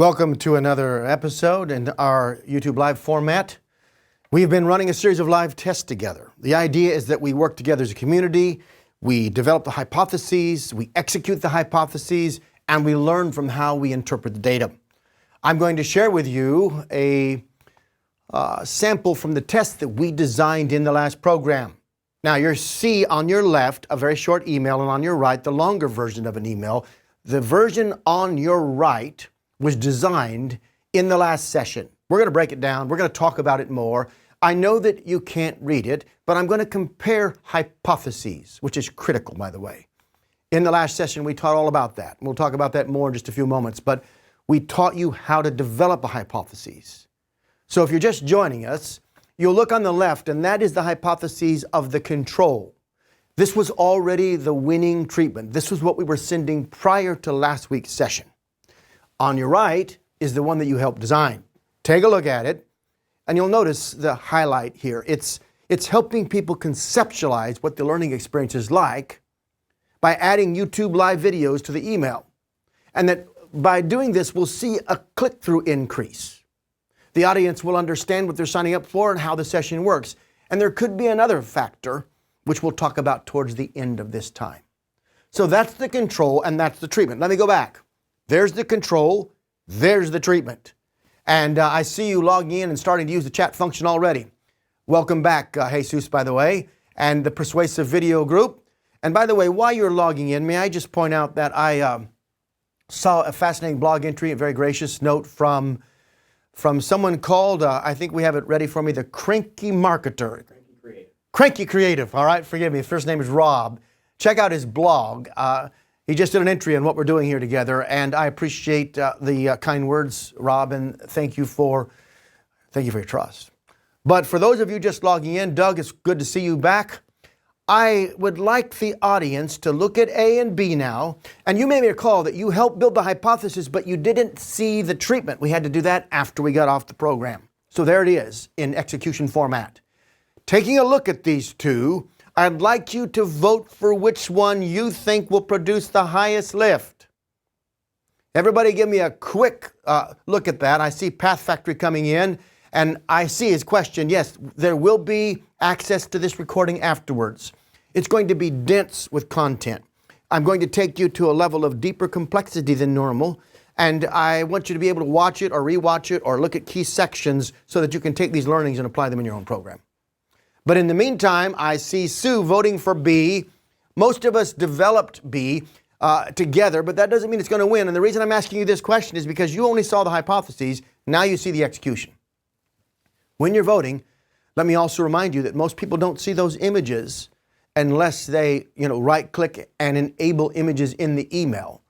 Welcome to another episode in our YouTube Live format. We've been running a series of live tests together. The idea is that we work together as a community, we develop the hypotheses, we execute the hypotheses, and we learn from how we interpret the data. I'm going to share with you a sample from the test that we designed in the last program. Now you'll see on your left a very short email, and on your right the longer version of an email. The version on your right was designed in the last session. We're going to break it down. We're going to talk about it more. I know that you can't read it, but I'm going to compare hypotheses, which is critical, by the way. In the last session, we taught all about that. We'll talk about that more in just a few moments, but we taught you how to develop a hypothesis. So if you're just joining us, you'll look on the left, and that is the hypothesis of the control. This was already the winning treatment. This was what we were sending prior to last week's session. On your right is the one that you helped design. Take a look at it, and you'll notice the highlight here. It's helping people conceptualize what the learning experience is like by adding YouTube live videos to the email. And that by doing this, we'll see a click-through increase. The audience will understand what they're signing up for and how the session works. And there could be another factor, which we'll talk about towards the end of this time. So that's the control, and that's the treatment. Let me go back. There's the control, there's the treatment. And I see you logging in and starting to use the chat function already. Welcome back, Jesus, by the way, and the Persuasive Video Group. And by the way, while you're logging in, may I just point out that I saw a fascinating blog entry, a very gracious note from someone called, I think we have it ready for me, the Cranky Marketer. Cranky Creative, all right, forgive me, his first name is Rob. Check out his blog. He just did an entry on what we're doing here together, and I appreciate the kind words, Rob, and thank you for your trust. But for those of you just logging in, Doug, it's good to see you back. I would like the audience to look at A and B now, and you may recall that you helped build the hypothesis, but you didn't see the treatment. We had to do that after we got off the program. So there it is in execution format. Taking a look at these two, I'd like you to vote for which one you think will produce the highest lift. Everybody give me a quick look at that. I see Path Factory coming in, and I see his question. Yes, there will be access to this recording afterwards. It's going to be dense with content. I'm going to take you to a level of deeper complexity than normal, and I want you to be able to watch it or rewatch it or look at key sections so that you can take these learnings and apply them in your own program. But in the meantime, I see Sue voting for B. Most of us developed B together, but that doesn't mean it's going to win. And the reason I'm asking you this question is because you only saw the hypotheses. Now you see the execution. When you're voting, let me also remind you that most people don't see those images unless they, right-click and enable images in the email.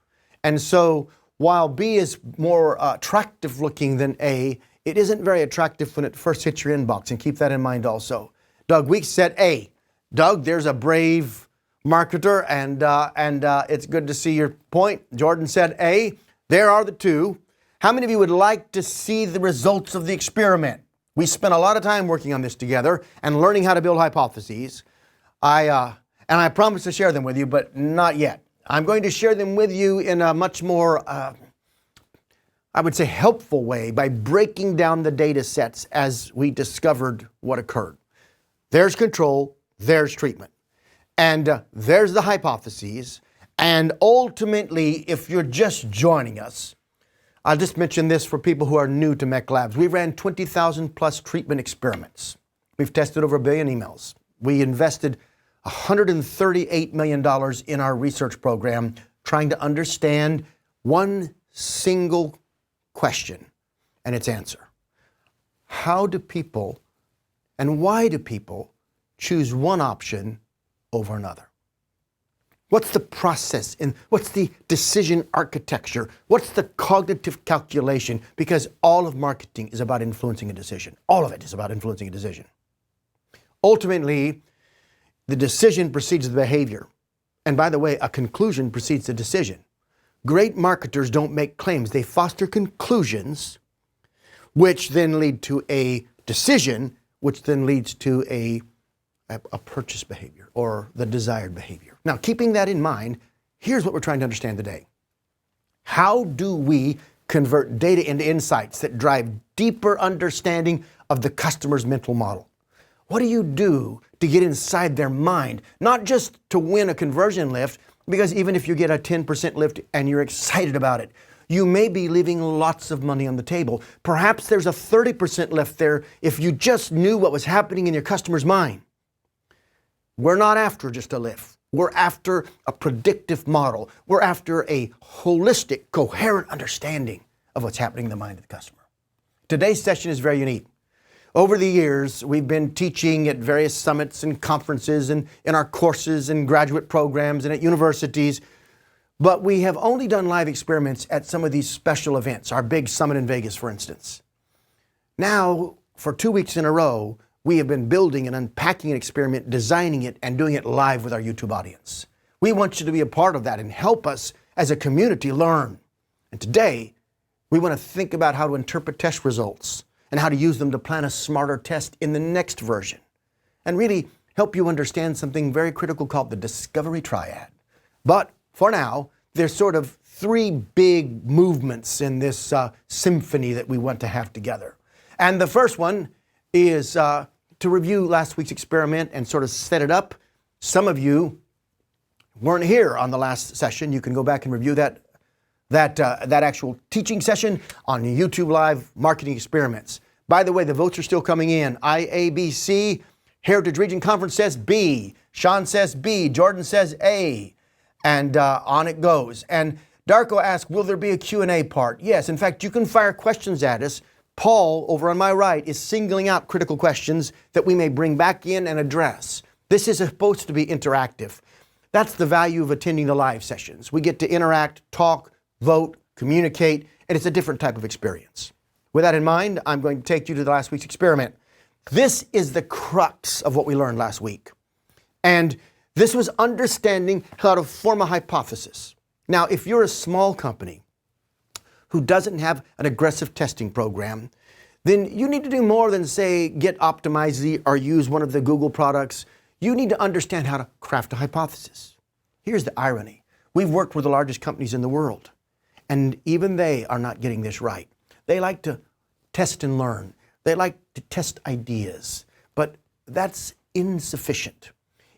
And so while B is more attractive looking than A, it isn't very attractive when it first hits your inbox, and keep that in mind also. Doug Weeks said A. Doug, there's a brave marketer, and it's good to see your point. Jordan said A. There are the two. How many of you would like to see the results of the experiment? We spent a lot of time working on this together and learning how to build hypotheses. And I promised to share them with you, but not yet. I'm going to share them with you in a much more, I would say, helpful way by breaking down the data sets as we discovered what occurred. There's control, there's treatment, and there's the hypotheses. And ultimately, if you're just joining us, I'll just mention this for people who are new to MECLABS. We ran 20,000 plus treatment experiments. We've tested over 1 billion emails. We invested $138 million in our research program trying to understand one single question and its answer. How do people and why do people choose one option over another? What's the process and what's the decision architecture? What's the cognitive calculation? Because all of marketing is about influencing a decision. All of it is about influencing a decision. Ultimately, the decision precedes the behavior. And by the way, a conclusion precedes the decision. Great marketers don't make claims. They foster conclusions, which then lead to a decision, which then leads to a purchase behavior or the desired behavior. Now, keeping that in mind, here's what we're trying to understand today. How do we convert data into insights that drive deeper understanding of the customer's mental model? What do you do to get inside their mind? Not just to win a conversion lift, because even if you get a 10% lift and you're excited about it, you may be leaving lots of money on the table. Perhaps there's a 30% lift there if you just knew what was happening in your customer's mind. We're not after just a lift. We're after a predictive model. We're after a holistic, coherent understanding of what's happening in the mind of the customer. Today's session is very unique. Over the years, we've been teaching at various summits and conferences and in our courses and graduate programs and at universities, but we have only done live experiments at some of these special events, our big summit in Vegas, for instance. Now, for 2 weeks in a row, we have been building and unpacking an experiment, designing it, and doing it live with our YouTube audience. We want you to be a part of that and help us as a community learn. And today, we want to think about how to interpret test results and how to use them to plan a smarter test in the next version, and really help you understand something very critical called the Discovery Triad. But for now, there's sort of three big movements in this symphony that we want to have together. And the first one is to review last week's experiment and sort of set it up. Some of you weren't here on the last session. You can go back and review that actual teaching session on YouTube Live Marketing Experiments. By the way, the votes are still coming in. IABC, Heritage Region Conference says B. Sean says B. Jordan says A. And on it goes. And Darko asked, will there be a Q&A part? Yes, in fact, you can fire questions at us. Paul, over on my right, is singling out critical questions that we may bring back in and address. This is supposed to be interactive. That's the value of attending the live sessions. We get to interact, talk, vote, communicate, and it's a different type of experience. With that in mind, I'm going to take you to the last week's experiment. This is the crux of what we learned last week. And this was understanding how to form a hypothesis. Now, if you're a small company who doesn't have an aggressive testing program, then you need to do more than say, get Optimize or use one of the Google products. You need to understand how to craft a hypothesis. Here's the irony. We've worked with the largest companies in the world, and even they are not getting this right. They like to test and learn. They like to test ideas, but that's insufficient.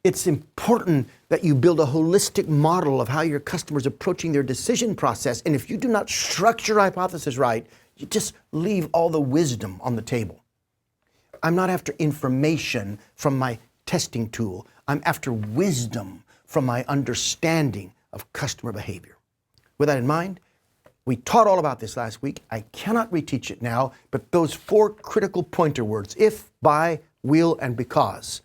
It's important that you build a holistic model of how your customers are approaching their decision process, and if you do not structure your hypothesis right, you just leave all the wisdom on the table. I'm not after information from my testing tool. I'm after wisdom from my understanding of customer behavior. With that in mind, we taught all about this last week. I cannot reteach it now, but those four critical pointer words, if, by, will, and because,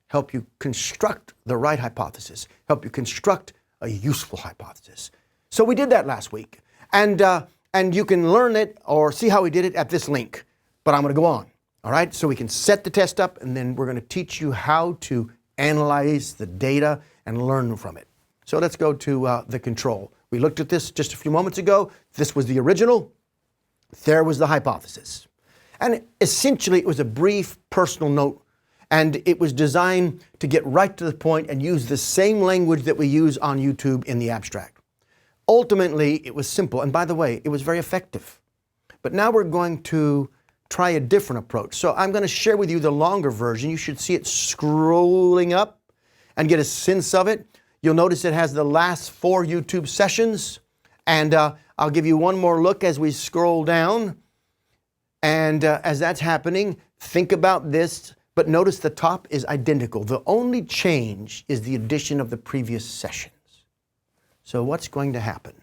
help you construct the right hypothesis, help you construct a useful hypothesis. So we did that last week. And you can learn it or see how we did it at this link. But I'm going to go on. All right? So we can set the test up, and then we're going to teach you how to analyze the data and learn from it. So let's go to the control. We looked at this just a few moments ago. This was the original. There was the hypothesis. And essentially, it was a brief personal note, and it was designed to get right to the point and use the same language that we use on YouTube in the abstract. Ultimately, it was simple. And by the way, it was very effective. But now we're going to try a different approach. So I'm going to share with you the longer version. You should see it scrolling up and get a sense of it. You'll notice it has the last 4 YouTube sessions. And I'll give you one more look as we scroll down. And as that's happening, think about this. But notice the top is identical. The only change is the addition of the previous sessions. So what's going to happen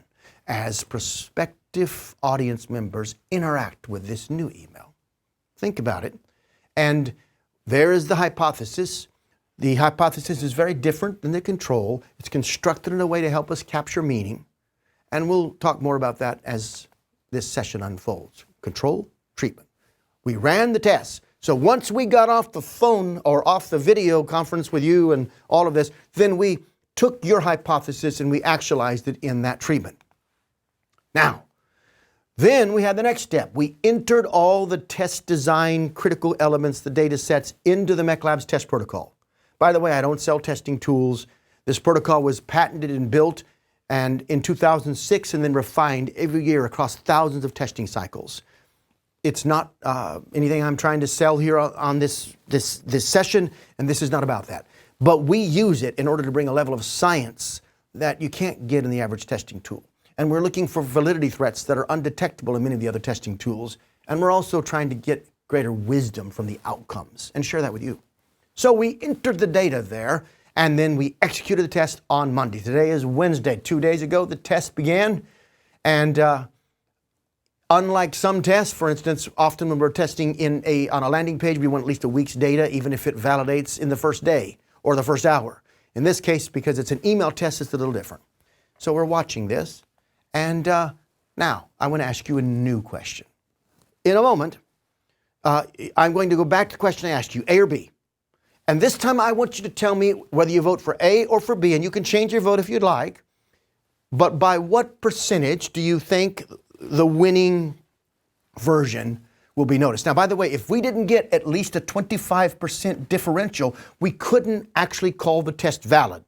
as prospective audience members interact with this new email? Think about it. And there is the hypothesis. The hypothesis is very different than the control. It's constructed in a way to help us capture meaning. And we'll talk more about that as this session unfolds. Control, treatment. We ran the tests. So once we got off the phone or off the video conference with you and all of this, then we took your hypothesis and we actualized it in that treatment. Now, then we had the next step. We entered all the test design critical elements, the data sets, into the MECLABS test protocol. By the way, I don't sell testing tools. This protocol was patented and built and in 2006, and then refined every year across thousands of testing cycles. It's not anything I'm trying to sell here on this session, and this is not about that. But we use it in order to bring a level of science that you can't get in the average testing tool. And we're looking for validity threats that are undetectable in many of the other testing tools. And we're also trying to get greater wisdom from the outcomes and share that with you. So we entered the data there, and then we executed the test on Monday. Today is Wednesday. 2 days ago, the test began. And unlike some tests, for instance, often when we're testing on a landing page, we want at least a week's data, even if it validates in the first day or the first hour. In this case, because it's an email test, it's a little different. So we're watching this. And now I want to ask you a new question. In a moment, I'm going to go back to the question I asked you, A or B. And this time I want you to tell me whether you vote for A or for B, and you can change your vote if you'd like. But by what percentage do you think the winning version will be noticed? Now, by the way, if we didn't get at least a 25% differential, we couldn't actually call the test valid.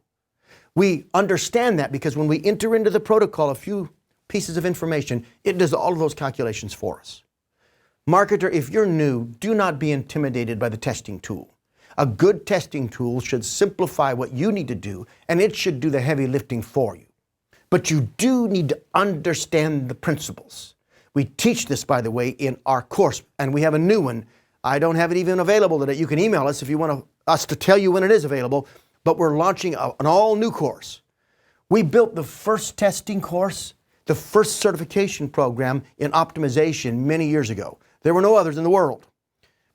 We understand that because when we enter into the protocol a few pieces of information, it does all of those calculations for us. Marketer, if you're new, do not be intimidated by the testing tool. A good testing tool should simplify what you need to do, and it should do the heavy lifting for you. But you do need to understand the principles. We teach this, by the way, in our course, and we have a new one. I don't have it even available today. You can email us if you want us to tell you when it is available, but we're launching an all-new course. We built the first testing course, the first certification program in optimization many years ago. There were no others in the world.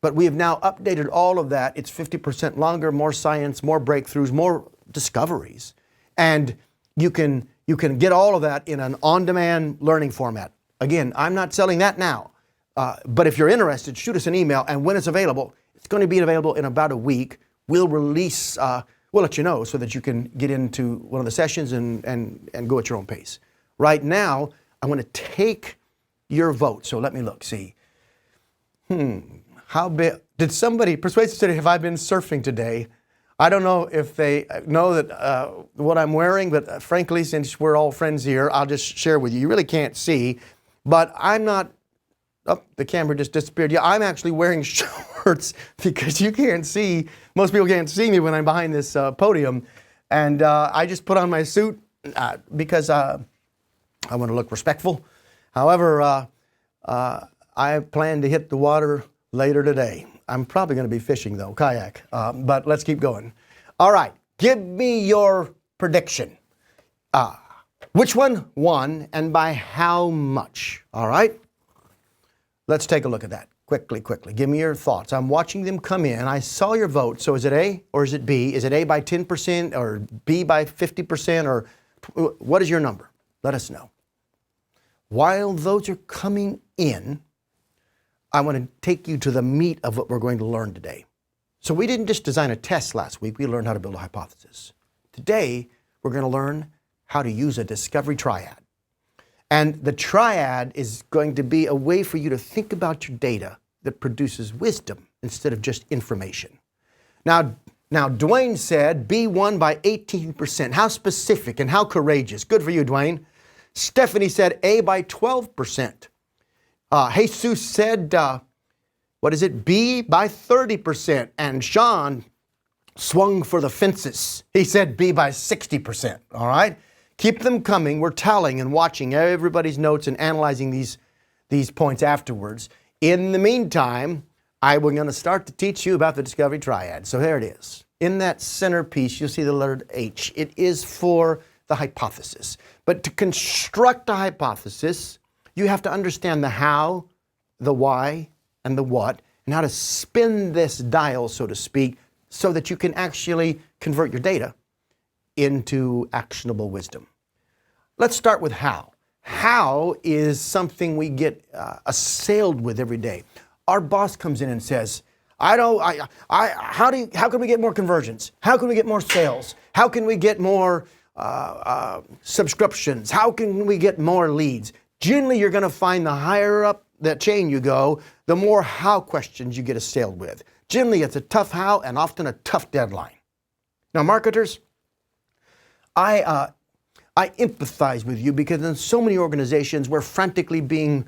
But we have now updated all of that. It's 50% longer, more science, more breakthroughs, more discoveries. And you can get all of that in an on-demand learning format. Again, I'm not selling that now. But if you're interested, shoot us an email. And when it's available, it's going to be available in about a week. We'll release, we'll let you know so that you can get into one of the sessions and go at your own pace. Right now, I want to take your vote. So let me look, see. How big, did somebody, Persuasive City, have I been surfing today? I don't know if they know that what I'm wearing, but frankly, since we're all friends here, I'll just share with you. You really can't see, but I'm not, oh, the camera just disappeared. Yeah, I'm actually wearing shorts because you can't see, most people can't see me when I'm behind this podium. And I just put on my suit because I want to look respectful. However, I plan to hit the water later today. I'm probably going to be fishing though, kayak, but let's keep going. All right, give me your prediction. Which one won and by how much? All right, let's take a look at that quickly. Give me your thoughts. I'm watching them come in. I saw your vote. So is it A or is it B? Is it A by 10% or B by 50% or what is your number? Let us know. While those are coming in, I want to take you to the meat of what we're going to learn today. So we didn't just design a test last week, we learned how to build a hypothesis. Today, we're going to learn how to use a Discovery Triad. And the Triad is going to be a way for you to think about your data that produces wisdom instead of just information. Now Dwayne said B won by 18%. How specific and how courageous. Good for you, Dwayne. Stephanie said A by 12%. Jesus said, B by 30%. And Sean swung for the fences. He said B by 60%. All right? Keep them coming. We're tallying and watching everybody's notes and analyzing these points afterwards. In the meantime, I'm going to start to teach you about the Discovery Triad. So here it is. In that center piece, you'll see the letter H. It is for the hypothesis. But to construct a hypothesis, you have to understand the how, the why, and the what, and how to spin this dial, so to speak, so that you can actually convert your data into actionable wisdom. Let's start with how. How is something we get assailed with every day. Our boss comes in and says, how can we get more conversions? How can we get more sales? How can we get more subscriptions? How can we get more leads? Generally, you're going to find the higher up that chain you go, the more how questions you get assailed with. Generally, it's a tough how and often a tough deadline. Now, marketers, I I empathize with you because in so many organizations we're frantically being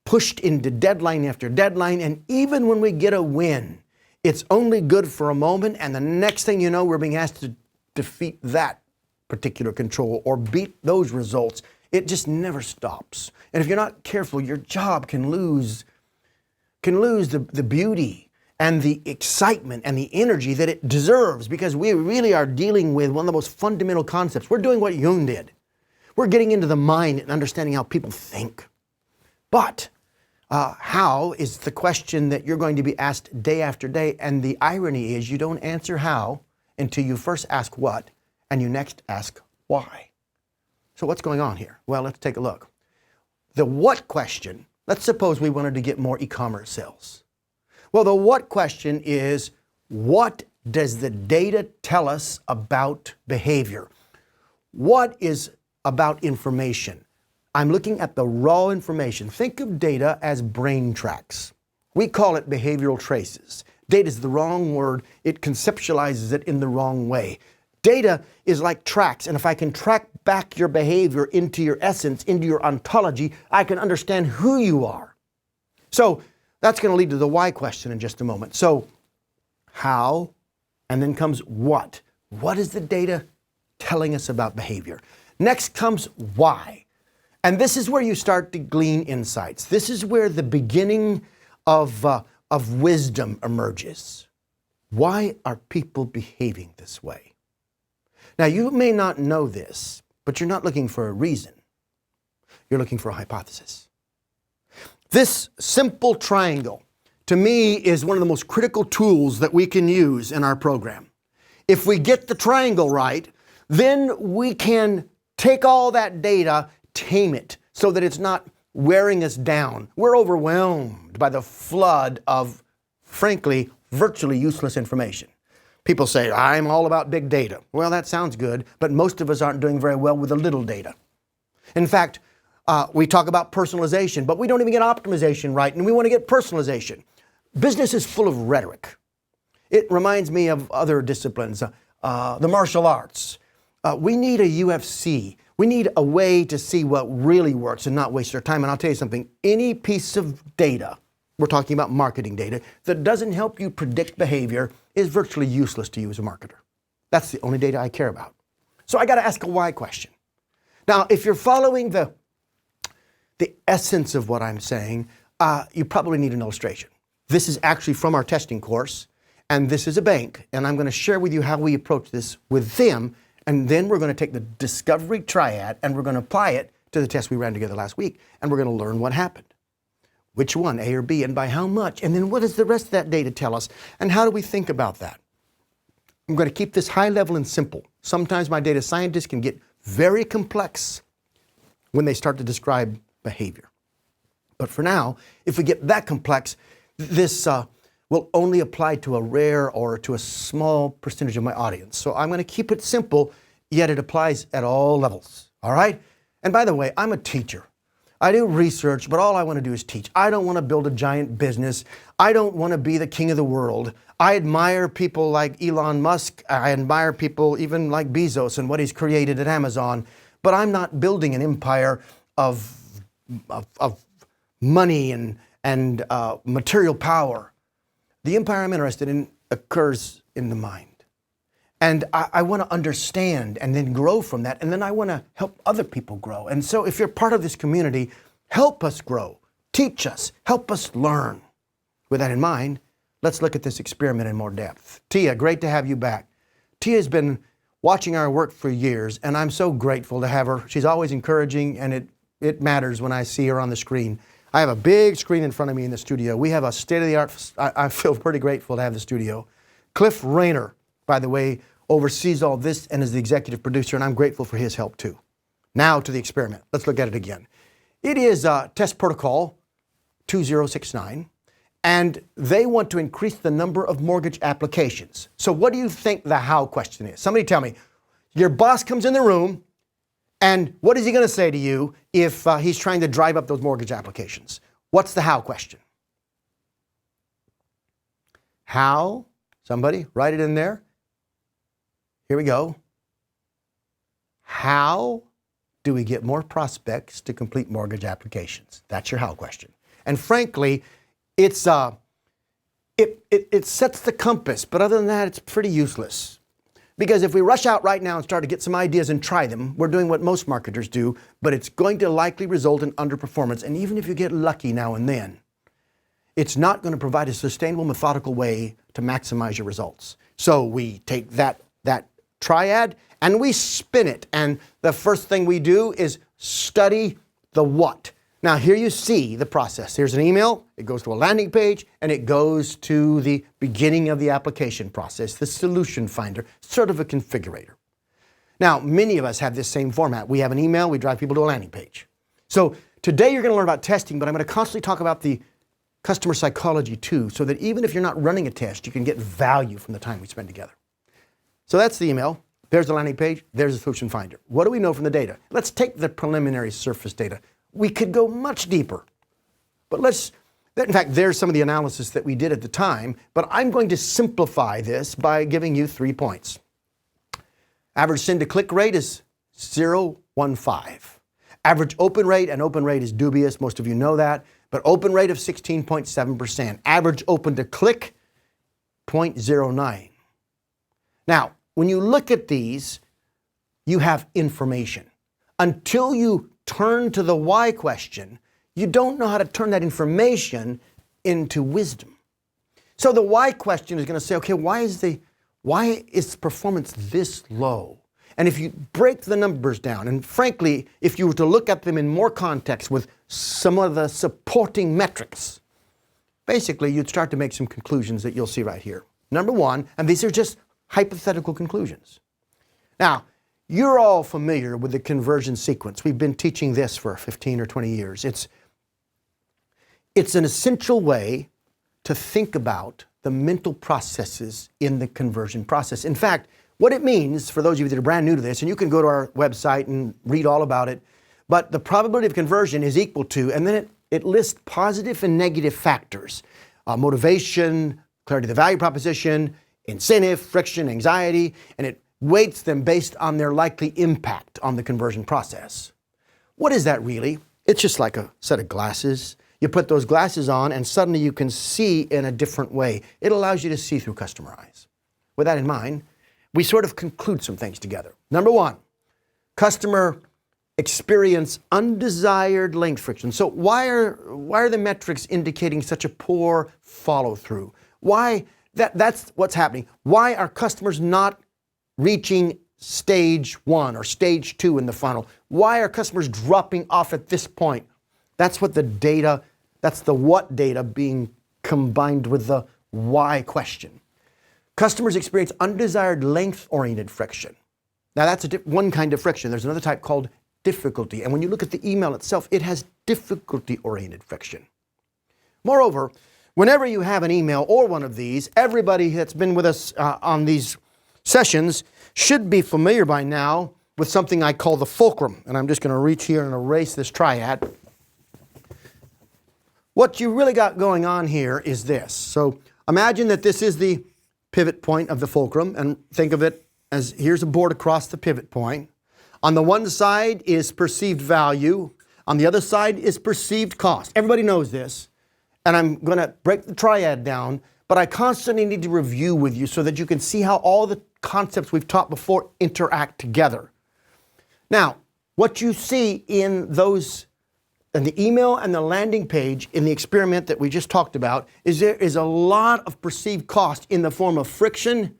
pushed into deadline after deadline, and even when we get a win, it's only good for a moment, and the next thing you know, we're being asked to defeat that particular control or beat those results. It just never stops. And if you're not careful, your job can lose the beauty and the excitement and the energy that it deserves, because we really are dealing with one of the most fundamental concepts. We're doing what Jung did. We're getting into the mind and understanding how people think. But how is the question that you're going to be asked day after day, and the irony is you don't answer how until you first ask what, and you next ask why. So what's going on here? Well, let's take a look. The what question, let's suppose we wanted to get more e-commerce sales. Well, the what question is, what does the data tell us about behavior? What is about information? I'm looking at the raw information. Think of data as brain tracks. We call it behavioral traces. Data is the wrong word. It conceptualizes it in the wrong way. Data is like tracks, and if I can track back your behavior into your essence, into your ontology, I can understand who you are. So that's going to lead to the why question in just a moment. So how, and then comes what. What is the data telling us about behavior? Next comes why. And this is where you start to glean insights. This is where the beginning of wisdom emerges. Why are people behaving this way? Now, you may not know this, but you're not looking for a reason. You're looking for a hypothesis. This simple triangle, to me, is one of the most critical tools that we can use in our program. If we get the triangle right, then we can take all that data, tame it, so that it's not wearing us down. We're overwhelmed by the flood of, frankly, virtually useless information. People say, I'm all about big data. Well, that sounds good, but most of us aren't doing very well with the little data. In fact, we talk about personalization, but we don't even get optimization right, and we want to get personalization. Business is full of rhetoric. It reminds me of other disciplines, the martial arts. We need a UFC. We need a way to see what really works and not waste our time. And I'll tell you something, any piece of data, we're talking about marketing data, that doesn't help you predict behavior is virtually useless to you as a marketer. That's the only data I care about. So I got to ask a why question. Now, if you're following the essence of what I'm saying, you probably need an illustration. This is actually from our testing course, and this is a bank, and I'm going to share with you how we approach this with them, and then we're going to take the Discovery Triad and we're going to apply it to the test we ran together last week, and we're going to learn what happened. Which one, A or B, and by how much? And then what does the rest of that data tell us? And how do we think about that? I'm going to keep this high level and simple. Sometimes my data scientists can get very complex when they start to describe behavior. But for now, if we get that complex, this will only apply to a rare or to a small percentage of my audience. So I'm going to keep it simple, yet it applies at all levels. All right? And by the way, I'm a teacher. I do research, but all I want to do is teach. I don't want to build a giant business. I don't want to be the king of the world. I admire people like Elon Musk. I admire people even like Bezos and what he's created at Amazon. But I'm not building an empire of money and material power. The empire I'm interested in occurs in the mind. And I want to understand and then grow from that. And then I want to help other people grow. And so if you're part of this community, help us grow, teach us, help us learn. With that in mind, let's look at this experiment in more depth. Tia, great to have you back. Tia has been watching our work for years, and I'm so grateful to have her. She's always encouraging, and it matters when I see her on the screen. I have a big screen in front of me in the studio. We have a state-of-the-art, I feel pretty grateful to have the studio. Cliff Rayner, by the way, oversees all this and is the executive producer, and I'm grateful for his help too. Now to the experiment. Let's look at it again. It is test protocol 2069, and they want to increase the number of mortgage applications. So what do you think the how question is? Somebody tell me. Your boss comes in the room, and what is he going to say to you if he's trying to drive up those mortgage applications? What's the how question? How? Somebody write it in there. Here we go. How do we get more prospects to complete mortgage applications? That's your how question. And frankly, it sets the compass, but other than that, it's pretty useless. Because if we rush out right now and start to get some ideas and try them, we're doing what most marketers do, but it's going to likely result in underperformance. And even if you get lucky now and then, it's not going to provide a sustainable, methodical way to maximize your results. So we take that triad and we spin it. And the first thing we do is study the what. Now here you see the process. Here's an email, it goes to a landing page, and it goes to the beginning of the application process, the solution finder, sort of a configurator. Now, many of us have this same format. We have an email, we drive people to a landing page. So today you're going to learn about testing, but I'm going to constantly talk about the customer psychology too, so that even if you're not running a test, you can get value from the time we spend together. So that's the email. There's the landing page. There's the solution finder. What do we know from the data? Let's take the preliminary surface data. We could go much deeper, but in fact, there's some of the analysis that we did at the time, but I'm going to simplify this by giving you 3 points. Average send to click rate is 0.15. Average open rate, and open rate is dubious, most of you know that, but open rate of 16.7%. Average open to click, 0.09. Now, when you look at these, you have information. Until you turn to the why question, you don't know how to turn that information into wisdom. So the why question is going to say, okay, why is performance this low? And if you break the numbers down, and frankly, if you were to look at them in more context with some of the supporting metrics, basically you'd start to make some conclusions that you'll see right here. Number one, and these are just hypothetical conclusions. Now, you're all familiar with the conversion sequence. We've been teaching this for 15 or 20 years. It's an essential way to think about the mental processes in the conversion process. In fact, what it means, for those of you that are brand new to this, and you can go to our website and read all about it, but the probability of conversion is equal to, and then it lists positive and negative factors, motivation, clarity of the value proposition, incentive, friction, anxiety, and it weights them based on their likely impact on the conversion process. What is that really? It's just like a set of glasses. You put those glasses on and suddenly you can see in a different way. It allows you to see through customer eyes. With that in mind, we sort of conclude some things together. Number one, customer experience undesired length friction. So why are the metrics indicating such a poor follow through? That's what's happening. Why are customers not reaching stage 1 or stage 2 in the funnel? Why are customers dropping off at this point? That's what the data, that's the what data being combined with the why question. Customers experience undesired length-oriented friction. Now that's one kind of friction. There's another type called difficulty. And when you look at the email itself, it has difficulty-oriented friction. Moreover, whenever you have an email or one of these, everybody that's been with us on these sessions should be familiar by now with something I call the fulcrum. And I'm just going to reach here and erase this triad. What you really got going on here is this. So imagine that this is the pivot point of the fulcrum, and think of it as here's a board across the pivot point. On the one side is perceived value. On the other side is perceived cost. Everybody knows this. And I'm going to break the triad down, but I constantly need to review with you so that you can see how all the concepts we've taught before interact together. Now, what you see in the email and the landing page in the experiment that we just talked about is there is a lot of perceived cost in the form of friction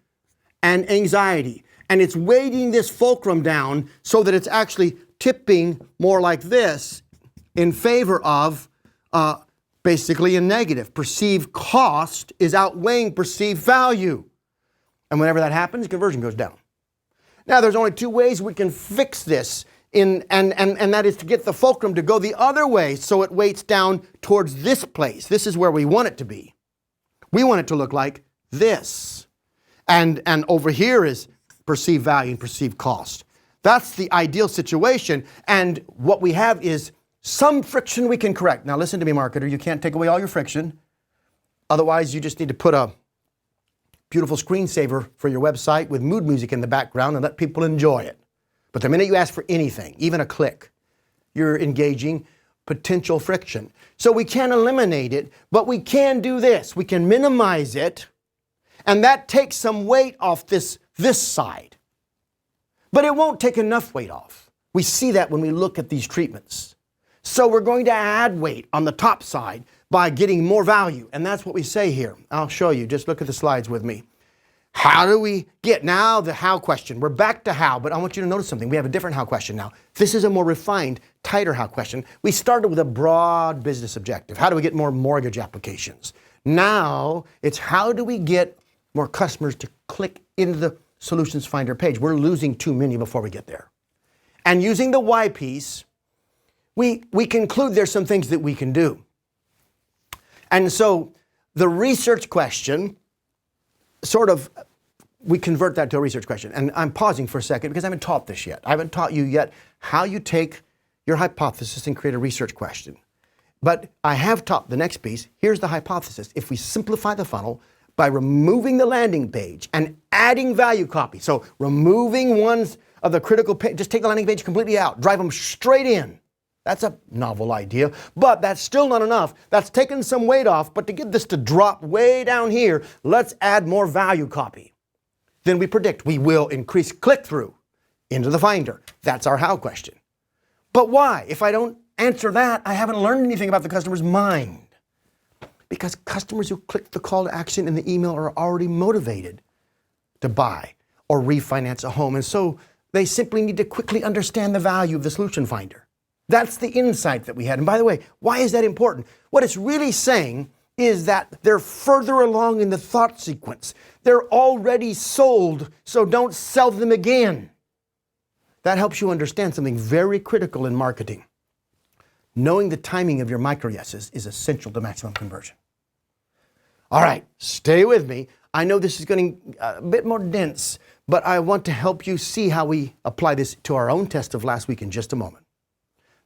and anxiety. And it's weighting this fulcrum down so that it's actually tipping more like this in favor of basically a negative. Perceived cost is outweighing perceived value. And whenever that happens, conversion goes down. Now, there's only 2 ways we can fix this, and that is to get the fulcrum to go the other way so it weights down towards this place. This is where we want it to be. We want it to look like this. And over here is perceived value and perceived cost. That's the ideal situation. And what we have is some friction we can correct. Now listen to me, marketer. You can't take away all your friction. Otherwise, you just need to put a beautiful screensaver for your website with mood music in the background and let people enjoy it. But the minute you ask for anything, even a click, you're engaging potential friction. So we can't eliminate it, but we can do this. We can minimize it, and that takes some weight off this side. But it won't take enough weight off. We see that when we look at these treatments. So we're going to add weight on the top side by getting more value, and that's what we say here. I'll show you. Just look at the slides with me. How do we get now the how question? We're back to how, but I want you to notice something. We have a different how question now. This is a more refined, tighter how question. We started with a broad business objective. How do we get more mortgage applications? Now it's how do we get more customers to click into the Solutions Finder page? We're losing too many before we get there. And using the why piece, we conclude there's some things that we can do. And so the research question, we convert that to a research question. And I'm pausing for a second because I haven't taught this yet. I haven't taught you yet how you take your hypothesis and create a research question. But I have taught the next piece. Here's the hypothesis. If we simplify the funnel by removing the landing page and adding value copy, so removing ones of the critical page, just take the landing page completely out, drive them straight in. That's a novel idea, but that's still not enough. That's taking some weight off, but to get this to drop way down here, let's add more value copy. Then we predict we will increase click-through into the Finder. That's our how question. But why? If I don't answer that, I haven't learned anything about the customer's mind. Because customers who click the call to action in the email are already motivated to buy or refinance a home. And so they simply need to quickly understand the value of the Solution Finder. That's the insight that we had. And by the way, why is that important? What it's really saying is that they're further along in the thought sequence. They're already sold, so don't sell them again. That helps you understand something very critical in marketing. Knowing the timing of your micro yeses is essential to maximum conversion. All right, stay with me. I know this is getting a bit more dense, but I want to help you see how we apply this to our own test of last week in just a moment.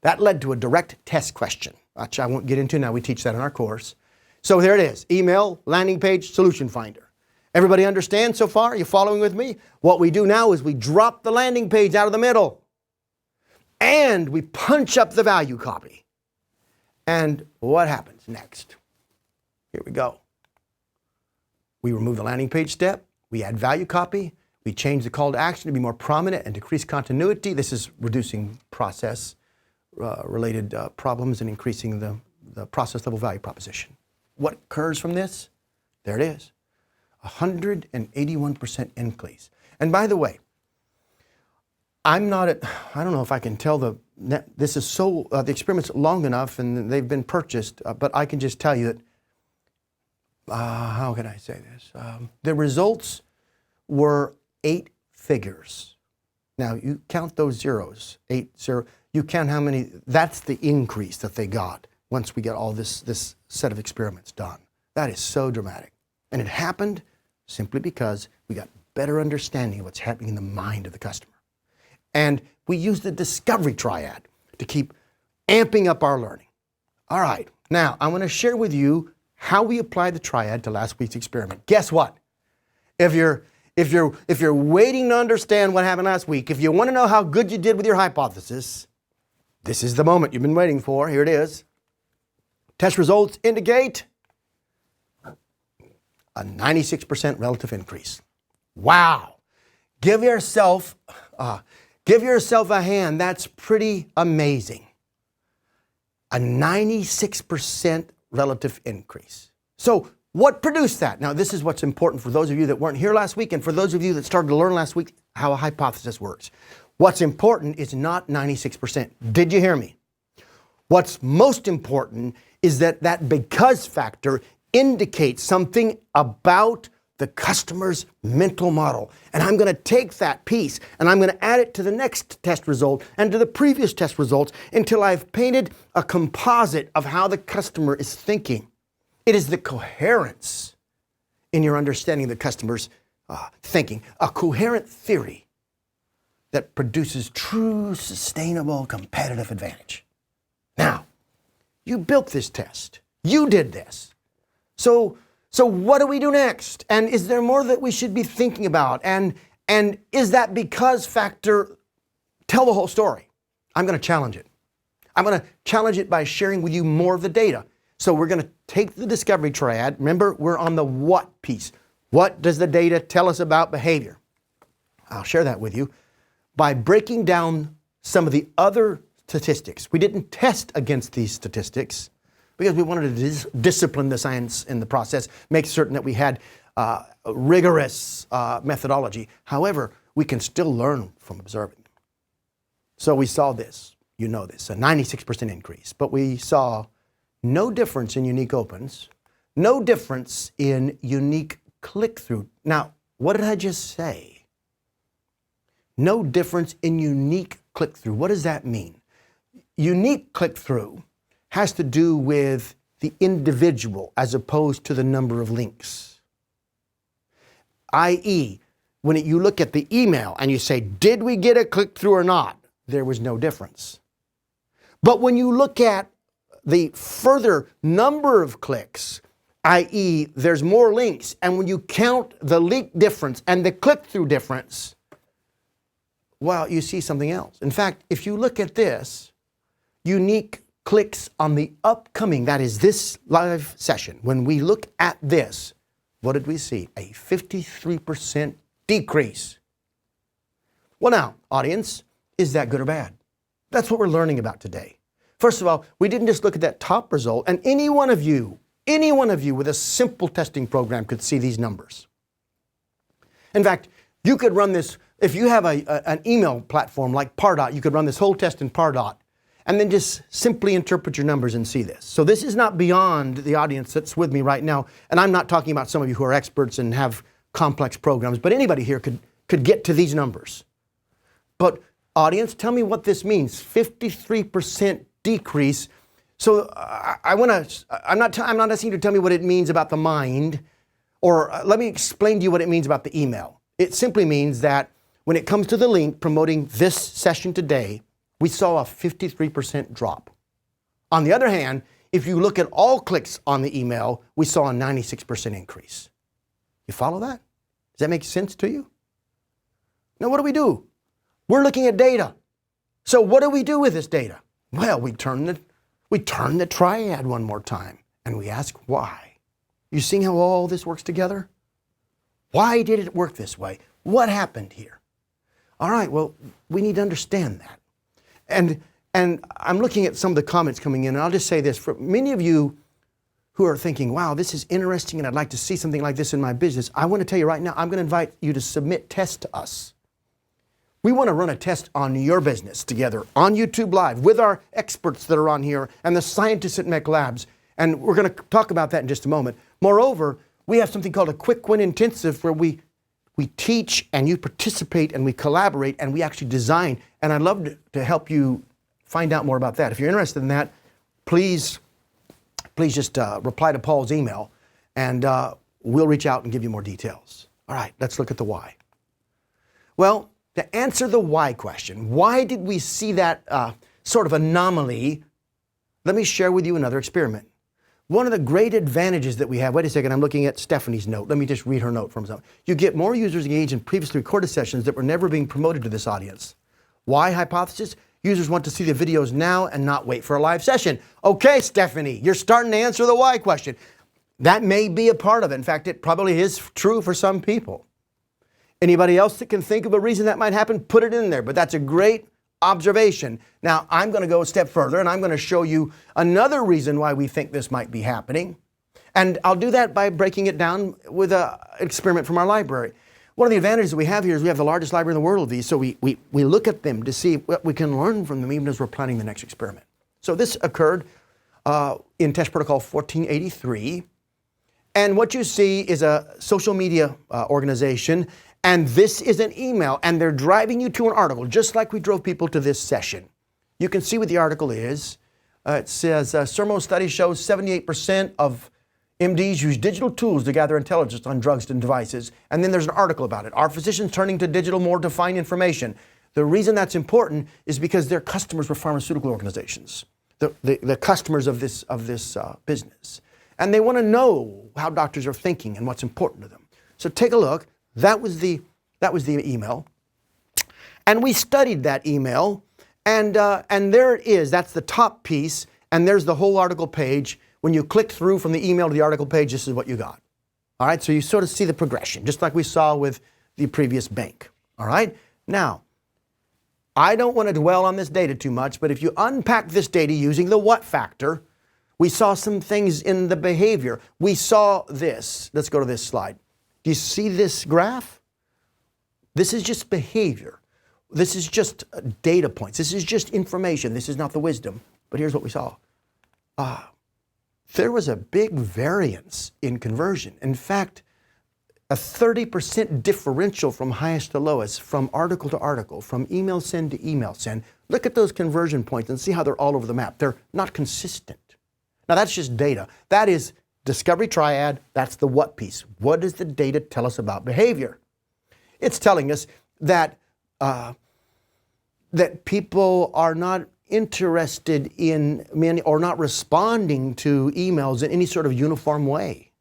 That led to a direct test question, which I won't get into now. We teach that in our course. So there it is, email, landing page, Solution Finder. Everybody understand so far? Are you following with me? What we do now is we drop the landing page out of the middle and we punch up the value copy. And what happens next? Here we go. We remove the landing page step, we add value copy, we change the call to action to be more prominent and decrease continuity. This is reducing process related problems and increasing the process level value proposition. What occurs from this? There it is, 181% increase. And by the way, I don't know if I can tell this is so, the experiment's long enough and they've been purchased, but I can just tell you that, how can I say this? The results were 8 figures. Now you count those zeros, 8-0. You count how many, that's the increase that they got once we get all this set of experiments done. That is so dramatic. And it happened simply because we got better understanding of what's happening in the mind of the customer. And we use the Discovery Triad to keep amping up our learning. All right, now I want to share with you how we applied the Triad to last week's experiment. Guess what? If you're waiting to understand what happened last week, if you want to know how good you did with your hypothesis, this is the moment you've been waiting for. Here it is. Test results indicate a 96% relative increase. Wow. Give yourself a hand. That's pretty amazing. A 96% relative increase. So what produced that? Now, this is what's important for those of you that weren't here last week and for those of you that started to learn last week how a hypothesis works. What's important is not 96%. Did you hear me? What's most important is that because factor indicates something about the customer's mental model. And I'm going to take that piece and I'm going to add it to the next test result and to the previous test results until I've painted a composite of how the customer is thinking. It is the coherence in your understanding of the customer's thinking, a coherent theory that produces true, sustainable, competitive advantage. Now, you built this test. You did this. So what do we do next? And is there more that we should be thinking about? And is that because factor tell the whole story. I'm going to challenge it. I'm going to challenge it by sharing with you more of the data. So we're going to take the Discovery Triad. Remember, we're on the what piece. What does the data tell us about behavior? I'll share that with you by breaking down some of the other statistics. We didn't test against these statistics because we wanted to discipline the science in the process, make certain that we had rigorous methodology. However, we can still learn from observing. So we saw this, you know this, a 96% increase, but we saw no difference in unique opens, no difference in unique click-through. Now, what did I just say? No difference in unique click-through. What does that mean? Unique click-through has to do with the individual as opposed to the number of links. i.e., when you look at the email and you say, did we get a click-through or not? There was no difference. But when you look at the further number of clicks, i.e., there's more links, and when you count the link difference and the click-through difference, well, you see something else. In fact, if you look at this, unique clicks on the upcoming, that is this live session, when we look at this, what did we see? A 53% decrease. Well now, audience, is that good or bad? That's what we're learning about today. First of all, we didn't just look at that top result, and any one of you with a simple testing program could see these numbers. In fact, you could run this, if you have an email platform like Pardot, you could run this whole test in Pardot and then just simply interpret your numbers and see this. So this is not beyond the audience that's with me right now, and I'm not talking about some of you who are experts and have complex programs, but anybody here could get to these numbers. But audience, tell me what this means. 53% decrease. So I'm not asking you to tell me what it means about the mind, or let me explain to you what it means about the email. It simply means that when it comes to the link promoting this session today, we saw a 53% drop. On the other hand, if you look at all clicks on the email, we saw a 96% increase. You follow that? Does that make sense to you? Now, what do? We're looking at data. So what do we do with this data? Well, we turn the triad one more time and we ask why. You seeing how all this works together? Why did it work this way? What happened here? All right, well, we need to understand that. And I'm looking at some of the comments coming in, and I'll just say this. For many of you who are thinking, wow, this is interesting and I'd like to see something like this in my business, I want to tell you right now, I'm going to invite you to submit tests to us. We want to run a test on your business together on YouTube Live with our experts that are on here and the scientists at MECLABS. And we're going to talk about that in just a moment. Moreover, we have something called a Quick Win Intensive where we teach and you participate and we collaborate and we actually design. And I'd love to help you find out more about that. If you're interested in that, please just reply to Paul's email and we'll reach out and give you more details. All right, let's look at the why. Well, to answer the why question, why did we see that sort of anomaly? Let me share with you another experiment. One of the great advantages that we have, wait a second, I'm looking at Stephanie's note. Let me just read her note from something. You get more users engaged in previously recorded sessions that were never being promoted to this audience. Why hypothesis? Users want to see the videos now and not wait for a live session. Okay, Stephanie, you're starting to answer the why question. That may be a part of it. In fact, it probably is true for some people. Anybody else that can think of a reason that might happen, put it in there. But that's a great observation. Now, I'm going to go a step further and I'm going to show you another reason why we think this might be happening. And I'll do that by breaking it down with an experiment from our library. One of the advantages that we have here is we have the largest library in the world of these, so we look at them to see what we can learn from them even as we're planning the next experiment. So this occurred in test protocol 1483. And what you see is a social media organization, and this is an email, and they're driving you to an article, just like we drove people to this session. You can see what the article is. It says, Sermo study shows 78% of MDs use digital tools to gather intelligence on drugs and devices. And then there's an article about it. Are physicians turning to digital more to find information? The reason that's important is because their customers were pharmaceutical organizations, the customers of this business. And they want to know how doctors are thinking and what's important to them. So take a look. That was the email. And we studied that email, and there it is. That's the top piece, and there's the whole article page. When you click through from the email to the article page, this is what you got. All right, so you sort of see the progression, just like we saw with the previous bank. All right, now, I don't want to dwell on this data too much, but if you unpack this data using the what factor, we saw some things in the behavior. We saw this. Let's go to this slide. Do you see this graph? This is just behavior. This is just data points. This is just information. This is not the wisdom. But here's what we saw. There was a big variance in conversion. In fact, a 30% differential from highest to lowest, from article to article, from email send to email send. Look at those conversion points and see how they're all over the map. They're not consistent. Now that's just data. That is Discovery Triad. That's the what piece. What does the data tell us about behavior? It's telling us that that people are not interested in or not responding to emails in any sort of uniform way.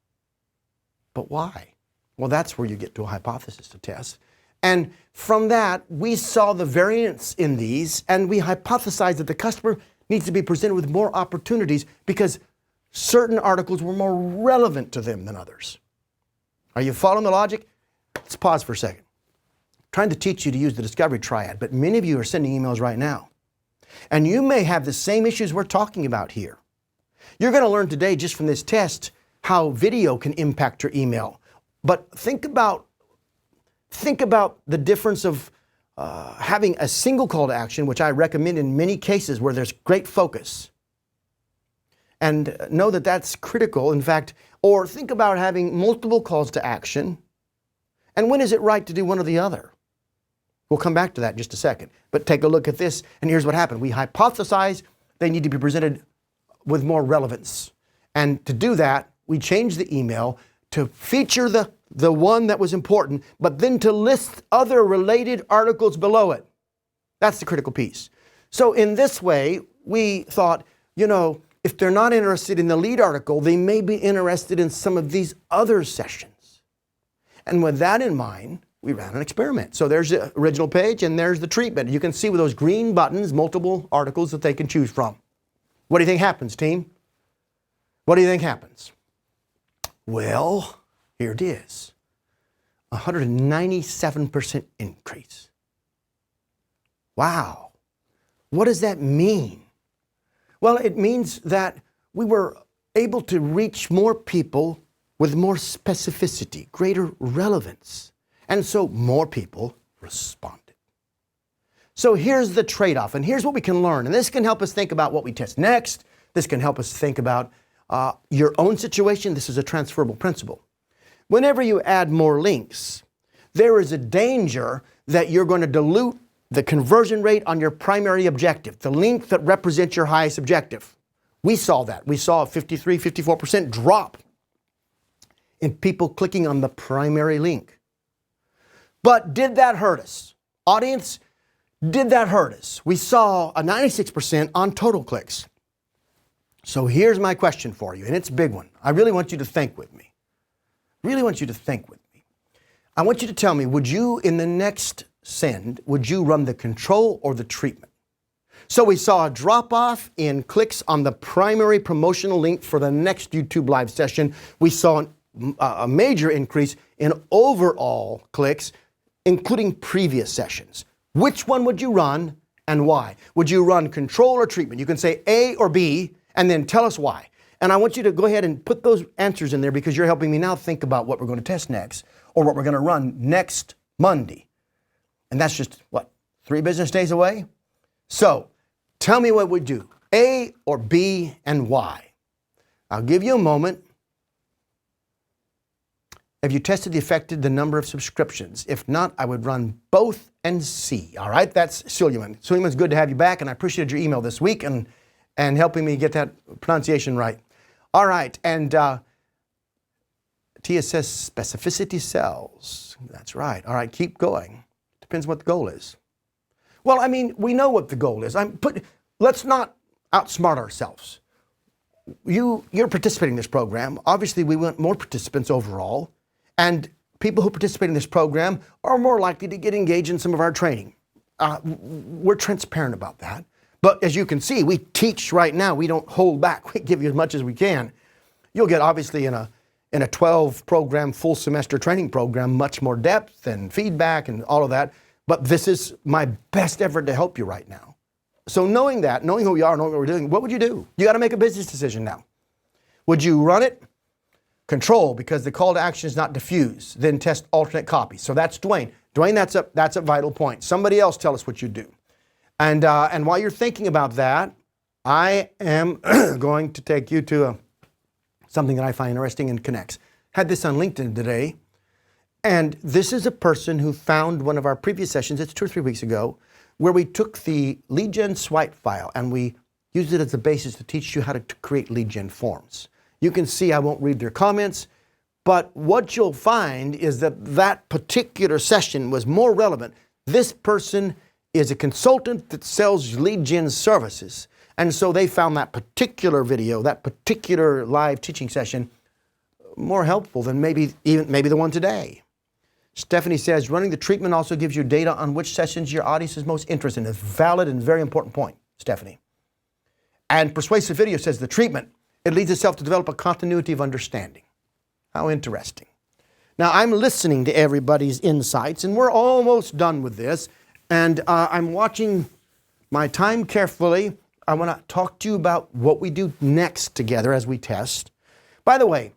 But why? Well, that's where you get to a hypothesis to test. And from that, we saw the variance in these, and we hypothesized that the customer needs to be presented with more opportunities because certain articles were more relevant to them than others. Are you following the logic? Let's pause for a second. I'm trying to teach you to use the Discovery Triad, but many of you are sending emails right now. And you may have the same issues we're talking about here. You're going to learn today, just from this test, how video can impact your email. But think about the difference of having a single call to action, which I recommend in many cases where there's great focus. And know that that's critical, in fact, or think about having multiple calls to action. And when is it right to do one or the other? We'll come back to that in just a second. But take a look at this, and here's what happened. We hypothesize they need to be presented with more relevance. And to do that, we changed the email to feature the one that was important, but then to list other related articles below it. That's the critical piece. So in this way, we thought, if they're not interested in the lead article, they may be interested in some of these other sessions. And with that in mind, we ran an experiment. So there's the original page and there's the treatment. You can see with those green buttons, multiple articles that they can choose from. What do you think happens, team? What do you think happens? Well, here it is. 197% increase. Wow. What does that mean? Well, it means that we were able to reach more people with more specificity, greater relevance. And so more people responded. So here's the trade-off, and here's what we can learn. And this can help us think about what we test next. This can help us think about your own situation. This is a transferable principle. Whenever you add more links, there is a danger that you're going to dilute the conversion rate on your primary objective, the link that represents your highest objective. We saw that. We saw a 54% drop in people clicking on the primary link. But did that hurt us? Audience, did that hurt us? We saw a 96% on total clicks. So here's my question for you, and it's a big one. I really want you to think with me. I want you to tell me, would you, in the next send, would you run the control or the treatment? So we saw a drop-off in clicks on the primary promotional link for the next YouTube live session. We saw a major increase in overall clicks, including previous sessions. Which one would you run and why? Would you run control or treatment? You can say A or B and then tell us why. And I want you to go ahead and put those answers in there because you're helping me now think about what we're going to test next or what we're going to run next Monday. And that's just, 3 business days away? So tell me what we do, A or B and why. I'll give you a moment. Have you tested the number of subscriptions? If not, I would run both and see. All right, that's Suleiman. Suleiman, it's good to have you back, and I appreciated your email this week and helping me get that pronunciation right. All right, and Tia says specificity sells. That's right. All right, keep going. Depends what the goal is. Well, I mean, we know what the goal is. Let's not outsmart ourselves. You're participating in this program. Obviously, we want more participants overall. And people who participate in this program are more likely to get engaged in some of our training. we're transparent about that. But as you can see, we teach right now. We don't hold back. We give you as much as we can. You'll get, obviously, in a 12-program full semester training program, much more depth and feedback and all of that. But this is my best effort to help you right now. So knowing that, knowing who we are, knowing what we're doing, what would you do? You got to make a business decision now. Would you run it? Control, because the call to action is not diffuse. Then test alternate copies. So that's Dwayne. Dwayne, that's a vital point. Somebody else tell us what you do. And while you're thinking about that, I am going to take you to something that I find interesting and connects. Had this on LinkedIn today. And this is a person who found one of our previous sessions, it's 2 or 3 weeks ago, where we took the lead gen swipe file and we used it as a basis to teach you how to create lead gen forms. You can see I won't read their comments, but what you'll find is that that particular session was more relevant. This person is a consultant that sells lead gen services. And so they found that particular video, that particular live teaching session more helpful than maybe the one today. Stephanie says, running the treatment also gives you data on which sessions your audience is most interested in. It's a valid and very important point, Stephanie. And Persuasive Video says the treatment, it leads itself to develop a continuity of understanding. How interesting. Now, I'm listening to everybody's insights, and we're almost done with this. And I'm watching my time carefully. I want to talk to you about what we do next together as we test. By the way,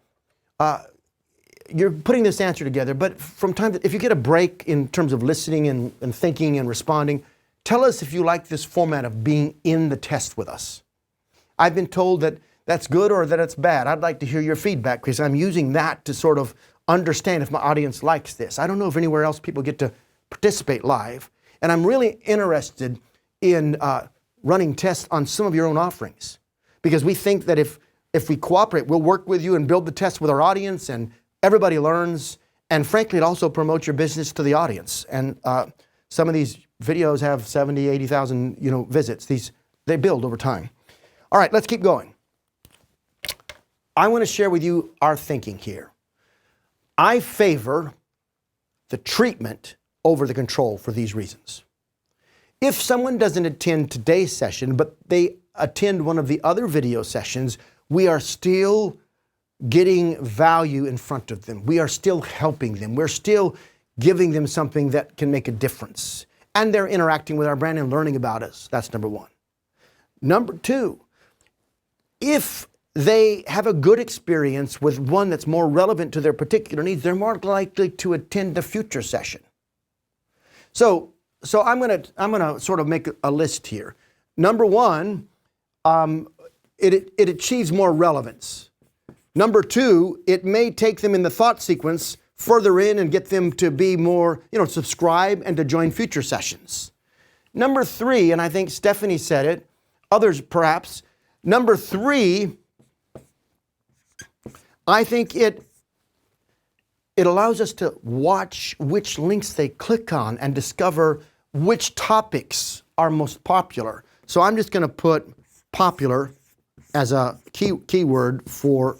you're putting this answer together, but from time to, if you get a break in terms of listening and thinking and responding, tell us if you like this format of being in the test with us. I've been told that that's good or that it's bad. I'd like to hear your feedback because I'm using that to sort of understand if my audience likes this. I don't know if anywhere else people get to participate live. And I'm really interested in running tests on some of your own offerings because we think that if we cooperate, we'll work with you and build the test with our audience and everybody learns. And frankly, it also promotes your business to the audience. And some of these videos have 70, 80,000 visits. They build over time. All right, let's keep going. I want to share with you our thinking here. I favor the treatment over the control for these reasons. If someone doesn't attend today's session, but they attend one of the other video sessions, we are still getting value in front of them. We are still helping them. We're still giving them something that can make a difference. And they're interacting with our brand and learning about us. That's number one. Number two, if they have a good experience with one that's more relevant to their particular needs, they're more likely to attend a future session. So I'm gonna sort of make a list here. Number one, it achieves more relevance. Number two, it may take them in the thought sequence further in and get them to be more, subscribe and to join future sessions. Number three, and I think Stephanie said it, others perhaps. Number three, I think it allows us to watch which links they click on and discover which topics are most popular. So I'm just going to put popular as a keyword for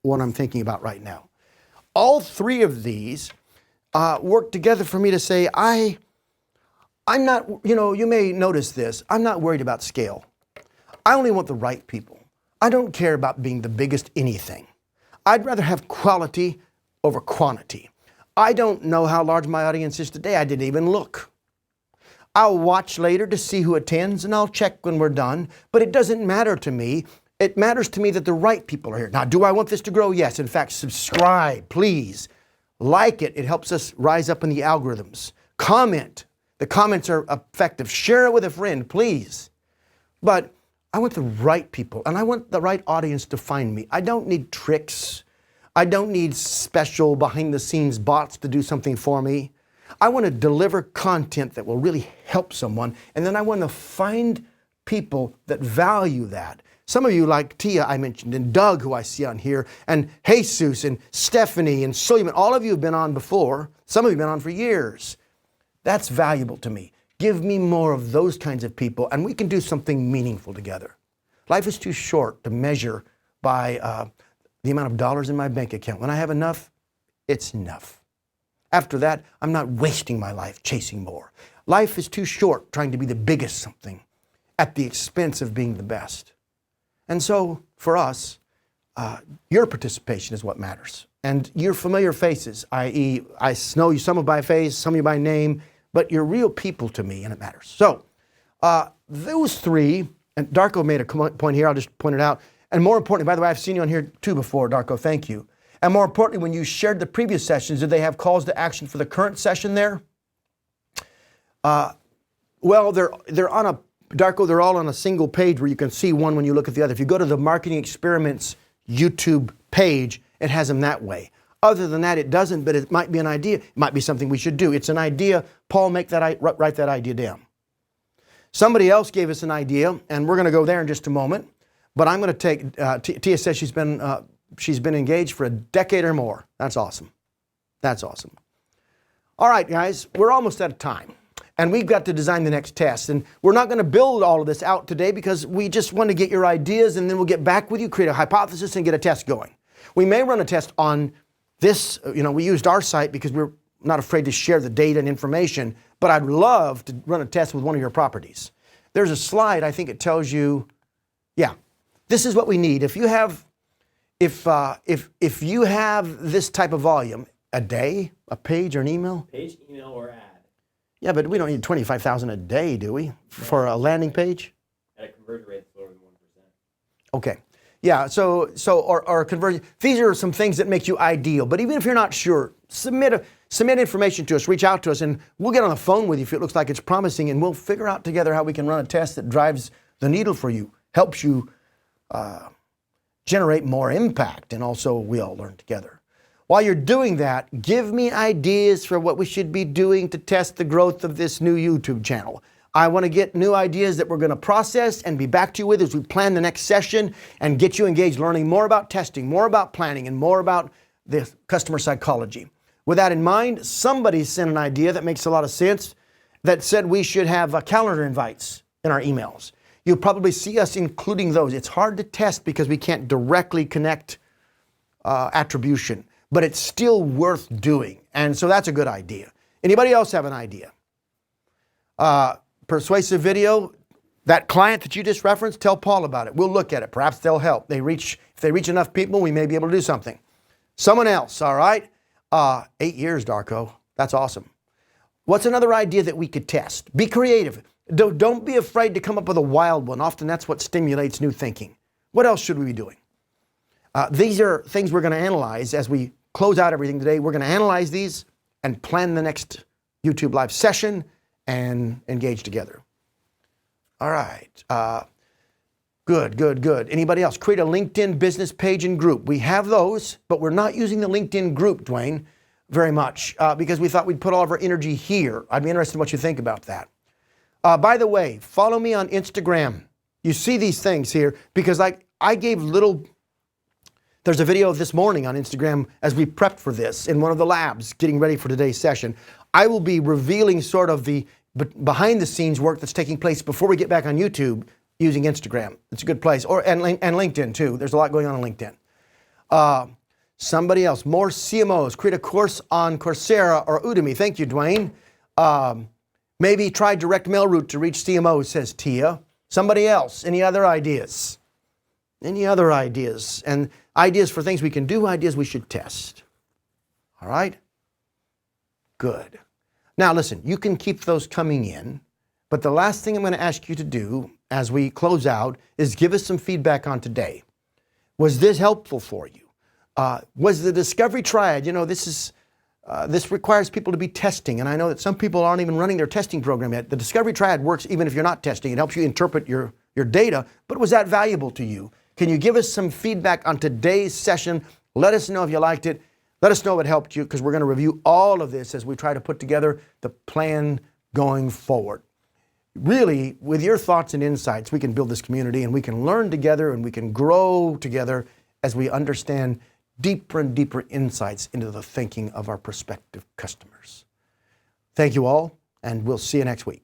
what I'm thinking about right now. All three of these work together for me to say, I'm not, you may notice this, I'm not worried about scale. I only want the right people. I don't care about being the biggest anything. I'd rather have quality over quantity. I don't know how large my audience is today. I didn't even look. I'll watch later to see who attends and I'll check when we're done, but it doesn't matter to me. It matters to me that the right people are here. Now, do I want this to grow? Yes. In fact, subscribe, please. Like it. It helps us rise up in the algorithms. Comment. The comments are effective. Share it with a friend, please. But I want the right people and I want the right audience to find me. I don't need tricks. I don't need special behind the scenes bots to do something for me. I want to deliver content that will really help someone. And then I want to find people that value that. Some of you like Tia I mentioned and Doug who I see on here and Jesus and Stephanie and Suleiman. All of you have been on before. Some of you have been on for years. That's valuable to me. Give me more of those kinds of people and we can do something meaningful together. Life is too short to measure by the amount of dollars in my bank account. When I have enough, it's enough. After that, I'm not wasting my life chasing more. Life is too short trying to be the biggest something at the expense of being the best. And so for us, your participation is what matters. And your familiar faces, i.e., I know you some of by face, some of you by name, but you're real people to me and it matters. So those three, and Darko made a point here, I'll just point it out. And more importantly, by the way, I've seen you on here too before, Darko, thank you. And more importantly, when you shared the previous sessions, did they have calls to action for the current session there? Well, they're on a, Darko, they're all on a single page where you can see one when you look at the other. If you go to the Marketing Experiments YouTube page, it has them that way. Other than that, it doesn't, but it might be an idea. It might be something we should do. It's an idea. Paul, write that idea down. Somebody else gave us an idea, and we're going to go there in just a moment. But I'm going to take, Tia says she's been engaged for a decade or more. That's awesome. That's awesome. All right, guys, we're almost out of time. And we've got to design the next test. And we're not going to build all of this out today because we just want to get your ideas, and then we'll get back with you, create a hypothesis, and get a test going. We may run a test on this. We used our site because we're not afraid to share the data and information, but I'd love to run a test with one of your properties. There's a slide, I think it tells you, yeah, this is what we need. If you have, if you have this type of volume, a day, a page, or an email? Page, email, or ad. Yeah, but we don't need 25,000 a day, do we, for a landing page? At a conversion rate that's lower than 1%. Okay. Yeah, or conversion. These are some things that make you ideal. But even if you're not sure, submit information to us, reach out to us, and we'll get on the phone with you if it looks like it's promising, and we'll figure out together how we can run a test that drives the needle for you, helps you generate more impact, and also we all learn together. While you're doing that, give me ideas for what we should be doing to test the growth of this new YouTube channel. I want to get new ideas that we're going to process and be back to you with as we plan the next session and get you engaged learning more about testing, more about planning, and more about the customer psychology. With that in mind, somebody sent an idea that makes a lot of sense that said we should have calendar invites in our emails. You'll probably see us including those. It's hard to test because we can't directly connect attribution, but it's still worth doing. And so that's a good idea. Anybody else have an idea? Persuasive video, that client that you just referenced, tell Paul about it. We'll look at it. Perhaps they'll help. If they reach enough people, we may be able to do something. Someone else, all right? 8 years, Darko. That's awesome. What's another idea that we could test? Be creative. Don't be afraid to come up with a wild one. Often that's what stimulates new thinking. What else should we be doing? These are things we're going to analyze as we close out everything today. We're going to analyze these and plan the next YouTube Live session and engage together. All right. Good. Anybody else? Create a LinkedIn business page and group. We have those, but we're not using the LinkedIn group, Dwayne, very much because we thought we'd put all of our energy here. I'd be interested in what you think about that. By the way, follow me on Instagram. You see these things here because I gave little... There's a video of this morning on Instagram as we prepped for this in one of the labs, getting ready for today's session. I will be revealing sort of the behind the scenes work that's taking place before we get back on YouTube using Instagram. It's a good place. And LinkedIn too. There's a lot going on LinkedIn. Somebody else, more CMOs, create a course on Coursera or Udemy. Thank you, Dwayne. Maybe try direct mail route to reach CMOs, says Tia. Somebody else, any other ideas? Any other ideas? And ideas for things we can do, ideas we should test. All right? Good. Now listen, you can keep those coming in, but the last thing I'm going to ask you to do as we close out is give us some feedback on today. Was this helpful for you? Was the Discovery Triad, this requires people to be testing, and I know that some people aren't even running their testing program yet. The Discovery Triad works even if you're not testing. It helps you interpret your data, but was that valuable to you? Can you give us some feedback on today's session? Let us know if you liked it. Let us know if it helped you, because we're going to review all of this as we try to put together the plan going forward. Really, with your thoughts and insights, we can build this community and we can learn together and we can grow together as we understand deeper and deeper insights into the thinking of our prospective customers. Thank you all, and we'll see you next week.